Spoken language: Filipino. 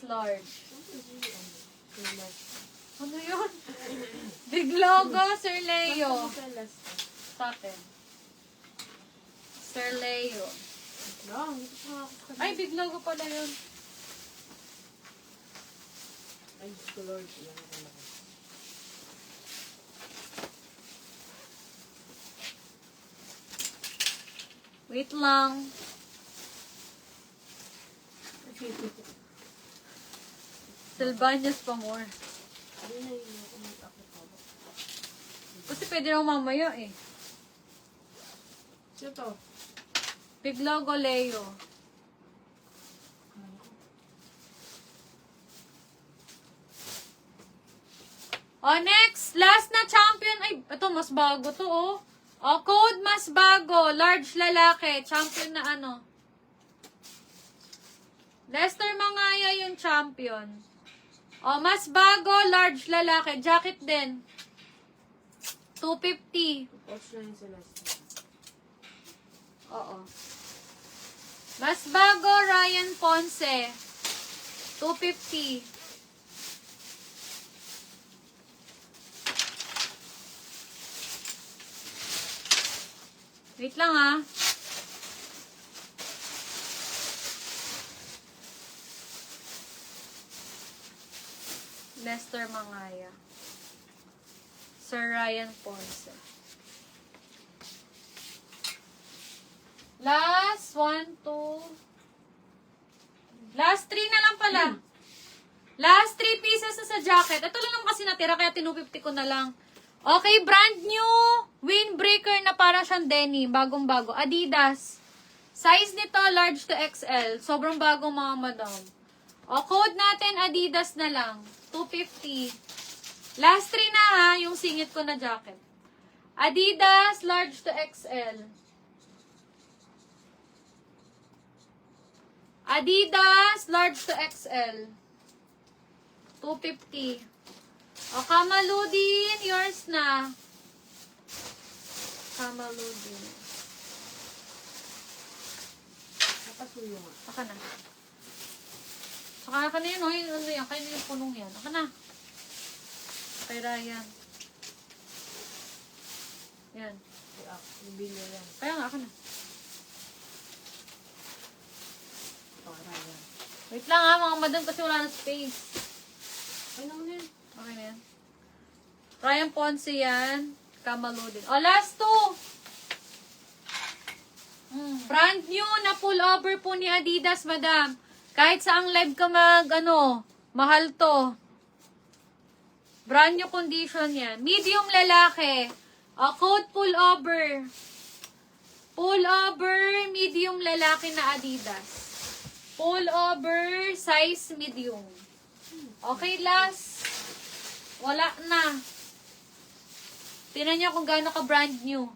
large. Ano yun? Big logo, Sir Leo. Sa akin. Sir Leo. Ay, big logo pala yun. Ay, Lord. Wait lang. Sylvania's pa more. Kasi pwede naman mamaya eh. Sino to? Big logo, Leo. Oh, next. Last na champion. Ay, ito, mas bago to, oh. Oh, code mas bago. Large lalaki. Champion na ano. Lester Mangaya yung champion. Oh, mas bago. Large lalaki. Jacket din. 250. Watch na yun sila. Oo. Mas bago, Ryan Ponce. 250. Wait lang ah. Lester Mangaya. Sir Ryan Ponce. Last 1, 2. Last 3 na lang pala. Last 3 pieces na sa jacket. Ito lang naman kasi natira kaya 250 ko na lang. Okay, brand new windbreaker na para siyang denim. Bagong-bago. Adidas. Size nito, large to XL. Sobrang bagong mga madam. O, code natin, Adidas na lang. 250. Last 3 na ha, yung singit ko na jacket. Adidas, large to XL. Adidas, large to XL. 250. O, Kamaludin, yours na. Kamaludin. Napasuyo nga. Aka na. Saka na yun, oh. Ano yan? Kaya yung punong yan. Aka na. Kay Ryan. Yan. Yung bilyo yan. Kaya nga, aka na. Ryan. Wait lang ha, mga madam, kasi wala na space. Ay, naman yan. Okay na yan. Ryan Ponce yan. Kamaludin. O, last 2. Brand new na pullover po ni Adidas, madam. Kahit saang live ka mahal to. Brand new condition yan. Medium lalaki. O, code pullover. Pullover, medium lalaki na Adidas. Pullover, size medium. Okay, last. Wala na. Tingnan niyo kung gaano ka brand new.